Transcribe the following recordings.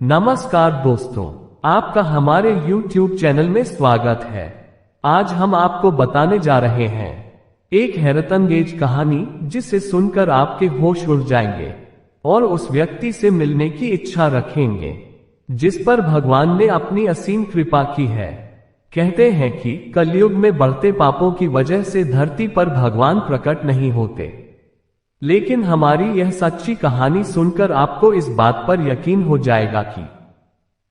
नमस्कार दोस्तों, आपका हमारे YouTube चैनल में स्वागत है। आज हम आपको बताने जा रहे हैं एक हैरतअंगेज कहानी जिसे सुनकर आपके होश उड़ जाएंगे और उस व्यक्ति से मिलने की इच्छा रखेंगे जिस पर भगवान ने अपनी असीम कृपा की है। कहते हैं कि कलयुग में बढ़ते पापों की वजह से धरती पर भगवान प्रकट नहीं होते, लेकिन हमारी यह सच्ची कहानी सुनकर आपको इस बात पर यकीन हो जाएगा कि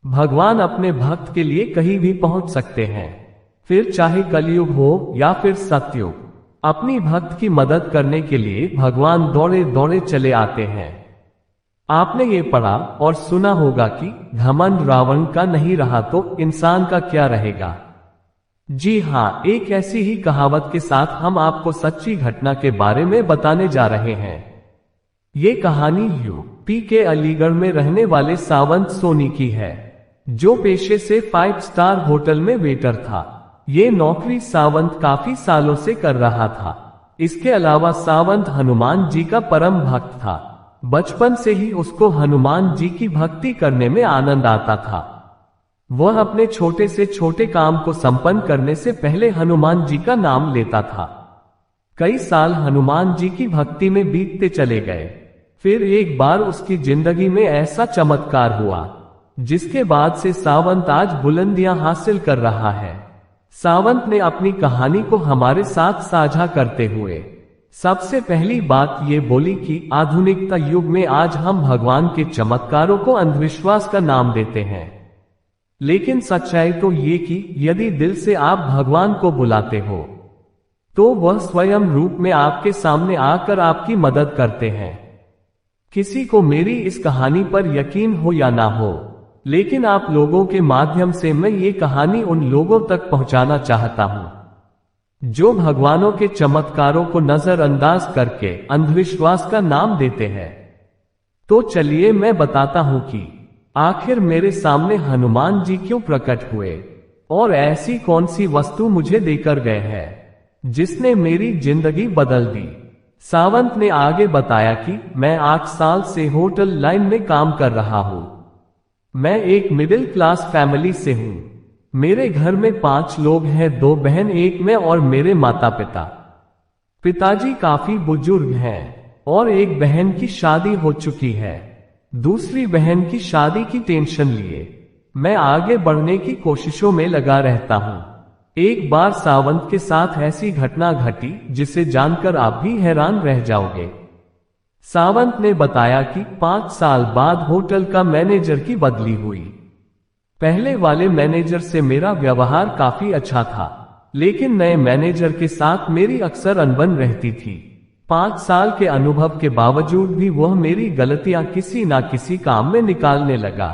भगवान अपने भक्त के लिए कहीं भी पहुंच सकते हैं, फिर चाहे कलयुग हो या फिर सतयुग। अपनी भक्त की मदद करने के लिए भगवान दौड़े दौड़े चले आते हैं। आपने ये पढ़ा और सुना होगा कि घमंड रावण का नहीं रहा तो इंसान का क्या रहेगा। जी हाँ, एक ऐसी ही कहावत के साथ हम आपको सच्ची घटना के बारे में बताने जा रहे हैं। ये कहानी यूपी के अलीगढ़ में रहने वाले सावंत सोनी की है, जो पेशे से 5 स्टार होटल में वेटर था। ये नौकरी सावंत काफी सालों से कर रहा था। इसके अलावा सावंत हनुमान जी का परम भक्त था। बचपन से ही उसको हनुमान जी की भक्ति करने में आनंद आता था। वह अपने छोटे से छोटे काम को संपन्न करने से पहले हनुमान जी का नाम लेता था। कई साल हनुमान जी की भक्ति में बीतते चले गए। फिर एक बार उसकी जिंदगी में ऐसा चमत्कार हुआ जिसके बाद से सावंत आज बुलंदियां हासिल कर रहा है। सावंत ने अपनी कहानी को हमारे साथ साझा करते हुए सबसे पहली बात ये बोली कि आधुनिकता युग में आज हम भगवान के चमत्कारों को अंधविश्वास का नाम देते हैं, लेकिन सच्चाई तो ये कि यदि दिल से आप भगवान को बुलाते हो तो वह स्वयं रूप में आपके सामने आकर आपकी मदद करते हैं। किसी को मेरी इस कहानी पर यकीन हो या ना हो, लेकिन आप लोगों के माध्यम से मैं ये कहानी उन लोगों तक पहुंचाना चाहता हूं जो भगवानों के चमत्कारों को नजरअंदाज करके अंधविश्वास का नाम देते हैं। तो चलिए मैं बताता हूं कि आखिर मेरे सामने हनुमान जी क्यों प्रकट हुए और ऐसी कौन सी वस्तु मुझे देकर गए हैं जिसने मेरी जिंदगी बदल दी। सावंत ने आगे बताया कि मैं 8 साल से होटल लाइन में काम कर रहा हूं। मैं एक मिडिल क्लास फैमिली से हूं। मेरे घर में 5 लोग हैं, 2 बहन, 1 मैं और मेरे माता पिता। पिताजी काफी बुजुर्ग हैं और एक बहन की शादी हो चुकी है। दूसरी बहन की शादी की टेंशन लिए मैं आगे बढ़ने की कोशिशों में लगा रहता हूं। एक बार सावंत के साथ ऐसी घटना घटी जिसे जानकर आप भी हैरान रह जाओगे। सावंत ने बताया कि 5 साल बाद होटल का मैनेजर की बदली हुई। पहले वाले मैनेजर से मेरा व्यवहार काफी अच्छा था, लेकिन नए मैनेजर के साथ मेरी अक्सर अनबन रहती थी। 5 साल के अनुभव के बावजूद भी वह मेरी गलतियां किसी ना किसी काम में निकालने लगा।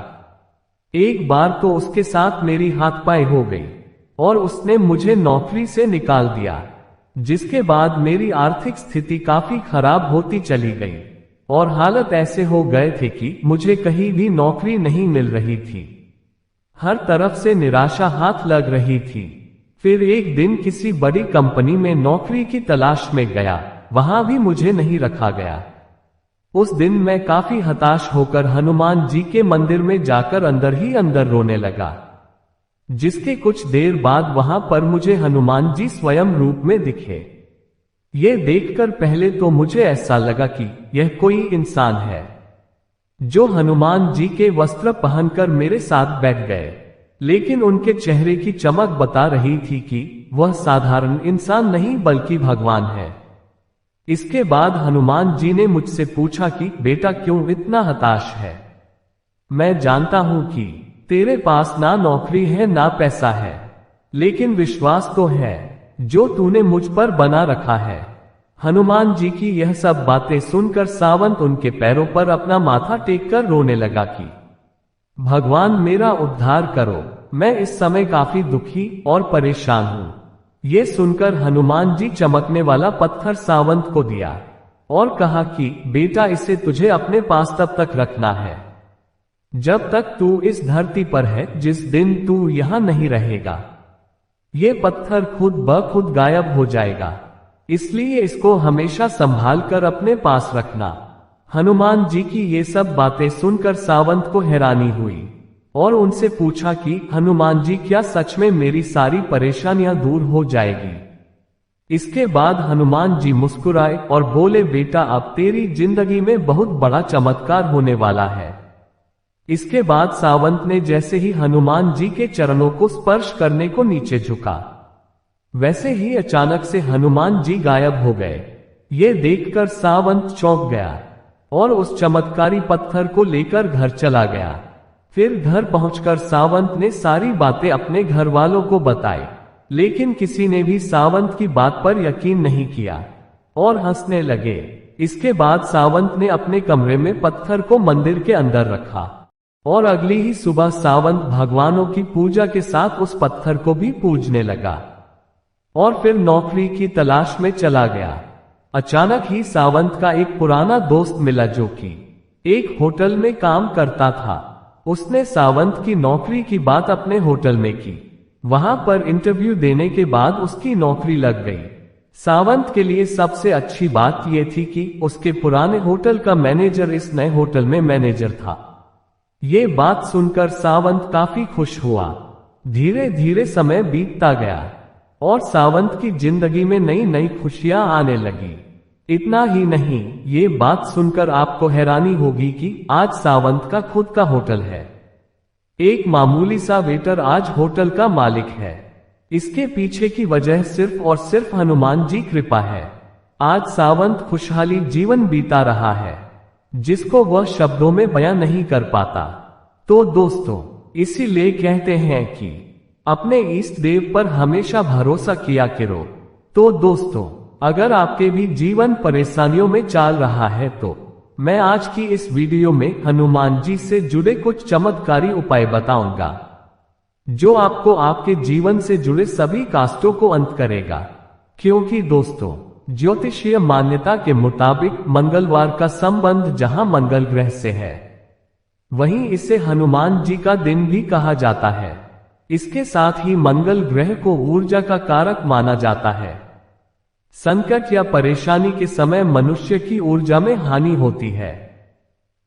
एक बार तो उसके साथ मेरी हाथापाई हो गई और उसने मुझे नौकरी से निकाल दिया, जिसके बाद मेरी आर्थिक स्थिति काफी खराब होती चली गई और हालत ऐसे हो गए थे कि मुझे कहीं भी नौकरी नहीं मिल रही थी। हर तरफ से निराशा हाथ लग रही थी। फिर एक दिन किसी बड़ी कंपनी में नौकरी की तलाश में गया, वहां भी मुझे नहीं रखा गया। उस दिन मैं काफी हताश होकर हनुमान जी के मंदिर में जाकर अंदर ही अंदर रोने लगा, जिसके कुछ देर बाद वहां पर मुझे हनुमान जी स्वयं रूप में दिखे। ये देखकर पहले तो मुझे ऐसा लगा कि यह कोई इंसान है जो हनुमान जी के वस्त्र पहनकर मेरे साथ बैठ गए, लेकिन उनके चेहरे की चमक बता रही थी कि वह साधारण इंसान नहीं बल्कि भगवान है। इसके बाद हनुमान जी ने मुझसे पूछा कि बेटा क्यों इतना हताश है। मैं जानता हूं कि तेरे पास ना नौकरी है ना पैसा है, लेकिन विश्वास तो है जो तूने मुझ पर बना रखा है। हनुमान जी की यह सब बातें सुनकर सावंत उनके पैरों पर अपना माथा टेककर रोने लगा कि भगवान मेरा उद्धार करो, मैं इस समय काफी दुखी और परेशान हूं। ये सुनकर हनुमान जी चमकने वाला पत्थर सावंत को दिया और कहा कि बेटा इसे तुझे अपने पास तब तक रखना है जब तक तू इस धरती पर है, जिस दिन तू यहां नहीं रहेगा ये पत्थर खुद ब खुद गायब हो जाएगा, इसलिए इसको हमेशा संभाल कर अपने पास रखना। हनुमान जी की ये सब बातें सुनकर सावंत को हैरानी हुई और उनसे पूछा कि हनुमान जी, क्या सच में मेरी सारी परेशानियां दूर हो जाएगी? इसके बाद हनुमान जी मुस्कुराए और बोले, बेटा, अब तेरी जिंदगी में बहुत बड़ा चमत्कार होने वाला है। इसके बाद सावंत ने जैसे ही हनुमान जी के चरणों को स्पर्श करने को नीचे झुका, वैसे ही अचानक से हनुमान जी गायब हो गए। ये देखकर सावंत चौंक गया और उस चमत्कारी पत्थर को लेकर घर चला गया। फिर घर पहुंचकर सावंत ने सारी बातें अपने घर वालों को बताई, लेकिन किसी ने भी सावंत की बात पर यकीन नहीं किया और हंसने लगे। इसके बाद सावंत ने अपने कमरे में पत्थर को मंदिर के अंदर रखा और अगली ही सुबह सावंत भगवानों की पूजा के साथ उस पत्थर को भी पूजने लगा और फिर नौकरी की तलाश में चला गया। अचानक ही सावंत का एक पुराना दोस्त मिला जो कि एक होटल में काम करता था। उसने सावंत की नौकरी की बात अपने होटल में की। वहां पर इंटरव्यू देने के बाद उसकी नौकरी लग गई। सावंत के लिए सबसे अच्छी बात यह थी कि उसके पुराने होटल का मैनेजर इस नए होटल में मैनेजर था। ये बात सुनकर सावंत काफी खुश हुआ। धीरे धीरे समय बीतता गया और सावंत की जिंदगी में नई नई खुशियां आने लगी। इतना ही नहीं, ये बात सुनकर आपको हैरानी होगी कि आज सावंत का खुद का होटल है। एक मामूली सा वेटर आज होटल का मालिक है। इसके पीछे की वजह सिर्फ और सिर्फ हनुमान जी कृपा है। आज सावंत खुशहाली जीवन बीता रहा है जिसको वह शब्दों में बयां नहीं कर पाता। तो दोस्तों, इसीलिए कहते हैं कि अपने इष्ट देव पर हमेशा भरोसा किया करो। तो दोस्तों, अगर आपके भी जीवन परेशानियों में चल रहा है तो मैं आज की इस वीडियो में हनुमान जी से जुड़े कुछ चमत्कारी उपाय बताऊंगा जो आपको आपके जीवन से जुड़े सभी कष्टों को अंत करेगा। क्योंकि दोस्तों, ज्योतिषीय मान्यता के मुताबिक मंगलवार का संबंध जहां मंगल ग्रह से है, वहीं इसे हनुमान जी का दिन भी कहा जाता है। इसके साथ ही मंगल ग्रह को ऊर्जा का कारक माना जाता है। संकट या परेशानी के समय मनुष्य की ऊर्जा में हानि होती है।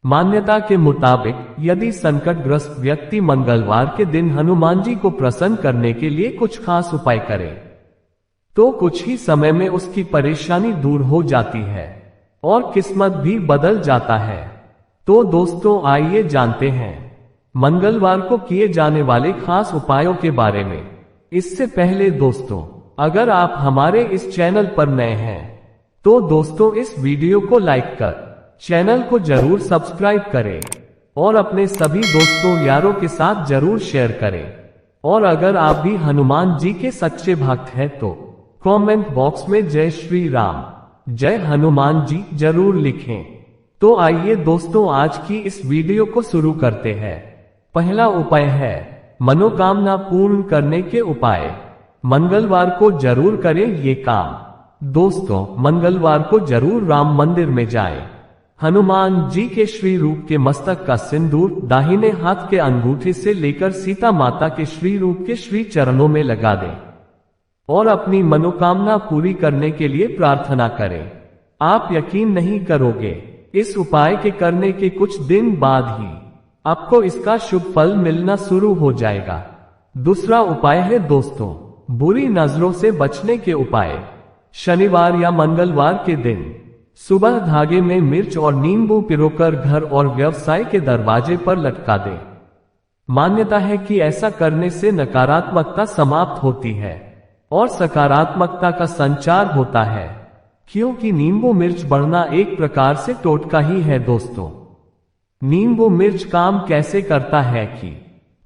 मान्यता के मुताबिक यदि संकटग्रस्त व्यक्ति मंगलवार के दिन हनुमान जी को प्रसन्न करने के लिए कुछ खास उपाय करे तो कुछ ही समय में उसकी परेशानी दूर हो जाती है और किस्मत भी बदल जाता है। तो दोस्तों, आइए जानते हैं मंगलवार को किए जाने वाले खास उपायों के बारे में। इससे पहले दोस्तों, अगर आप हमारे इस चैनल पर नए हैं तो दोस्तों इस वीडियो को लाइक कर चैनल को जरूर सब्सक्राइब करें और अपने सभी दोस्तों यारों के साथ जरूर शेयर करें। और अगर आप भी हनुमान जी के सच्चे भक्त हैं तो कमेंट बॉक्स में जय श्री राम, जय हनुमान जी जरूर लिखें। तो आइए दोस्तों, आज की इस वीडियो को शुरू करते हैं। पहला उपाय है मनोकामना पूर्ण करने के उपाय। मंगलवार को जरूर करें ये काम। दोस्तों, मंगलवार को जरूर राम मंदिर में जाएं। हनुमान जी के श्री रूप के मस्तक का सिंदूर दाहिने हाथ के अंगूठे से लेकर सीता माता के श्री रूप के श्री चरणों में लगा दें और अपनी मनोकामना पूरी करने के लिए प्रार्थना करें। आप यकीन नहीं करोगे, इस उपाय के करने के कुछ दिन बाद ही आपको इसका शुभ फल मिलना शुरू हो जाएगा। दूसरा उपाय है दोस्तों, बुरी नजरों से बचने के उपाय। शनिवार या मंगलवार के दिन सुबह धागे में मिर्च और नींबू पिरोकर घर और व्यवसाय के दरवाजे पर लटका दें। मान्यता है कि ऐसा करने से नकारात्मकता समाप्त होती है और सकारात्मकता का संचार होता है। क्योंकि नींबू मिर्च बढ़ना एक प्रकार से टोटका ही है दोस्तों। नींबू मिर्च काम कैसे करता है कि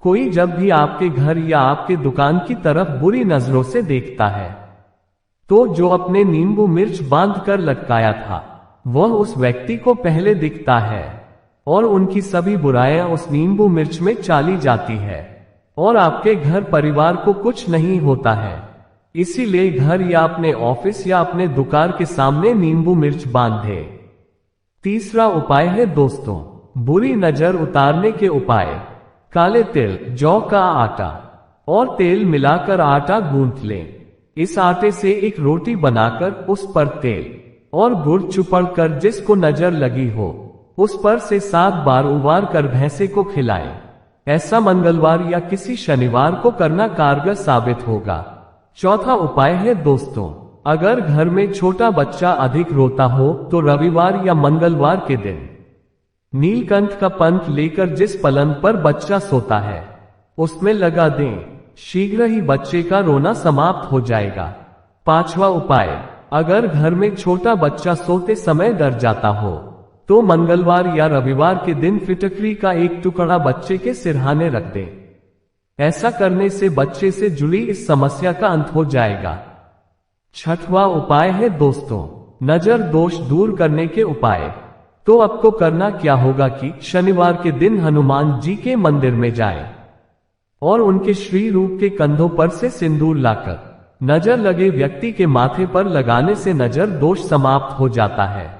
कोई जब भी आपके घर या आपके दुकान की तरफ बुरी नजरों से देखता है तो जो अपने नींबू मिर्च बांध कर लटकाया था वह उस व्यक्ति को पहले दिखता है और उनकी सभी बुराइयां उस नींबू मिर्च में चली जाती है और आपके घर परिवार को कुछ नहीं होता है। इसीलिए घर या अपने ऑफिस या अपने दुकान के सामने नींबू मिर्च बांधे। तीसरा उपाय है दोस्तों, बुरी नजर उतारने के उपाय। काले तिल, जौ का आटा और तेल मिलाकर आटा गूंथ लें। इस आटे से एक रोटी बनाकर उस पर तेल और गुड़ चुपड़ कर जिसको नजर लगी हो उस पर से 7 बार उबार कर भैंसे को खिलाएं। ऐसा मंगलवार या किसी शनिवार को करना कारगर साबित होगा। चौथा उपाय है दोस्तों, अगर घर में छोटा बच्चा अधिक रोता हो तो रविवार या मंगलवार के दिन नीलकंठ का पंख लेकर जिस पलंग पर बच्चा सोता है उसमें लगा दें। शीघ्र ही बच्चे का रोना समाप्त हो जाएगा। पांचवा उपाय, अगर घर में छोटा बच्चा सोते समय डर जाता हो तो मंगलवार या रविवार के दिन फिटकरी का एक टुकड़ा बच्चे के सिरहाने रख दें। ऐसा करने से बच्चे से जुड़ी इस समस्या का अंत हो जाएगा। छठवां उपाय है दोस्तों, नजर दोष दूर करने के उपाय। तो आपको करना क्या होगा कि शनिवार के दिन हनुमान जी के मंदिर में जाएं और उनके श्री रूप के कंधों पर से सिंदूर लाकर नजर लगे व्यक्ति के माथे पर लगाने से नजर दोष समाप्त हो जाता है।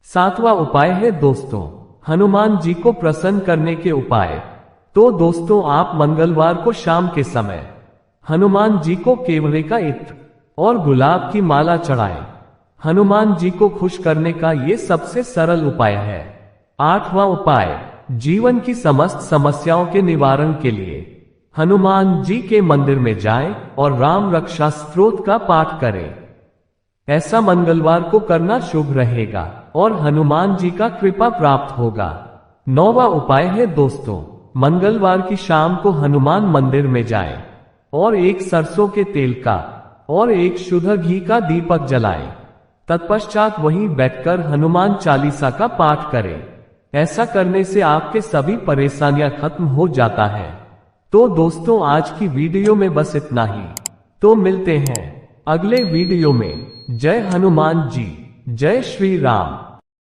सातवां उपाय है दोस्तों, हनुमान जी को प्रसन्न करने के उपाय। तो दोस्तों, आप मंगलवार को शाम के समय हनुमान जी को केवड़े का इत्र और गुलाब की माला चढ़ाएं। हनुमान जी को खुश करने का ये सबसे सरल उपाय है। आठवां उपाय, जीवन की समस्त समस्याओं के निवारण के लिए हनुमान जी के मंदिर में जाएं और राम रक्षा स्तोत्र का पाठ करें। ऐसा मंगलवार को करना शुभ रहेगा और हनुमान जी का कृपा प्राप्त होगा। नौवां उपाय है दोस्तों, मंगलवार की शाम को हनुमान मंदिर में जाएं और एक सरसों के तेल का और एक शुद्ध घी का दीपक जलाएं। तत्पश्चात वहीं बैठकर हनुमान चालीसा का पाठ करें। ऐसा करने से आपके सभी परेशानियां खत्म हो जाता है। तो दोस्तों, आज की वीडियो में बस इतना ही। तो मिलते हैं अगले वीडियो में। जय हनुमान जी, जय श्री राम।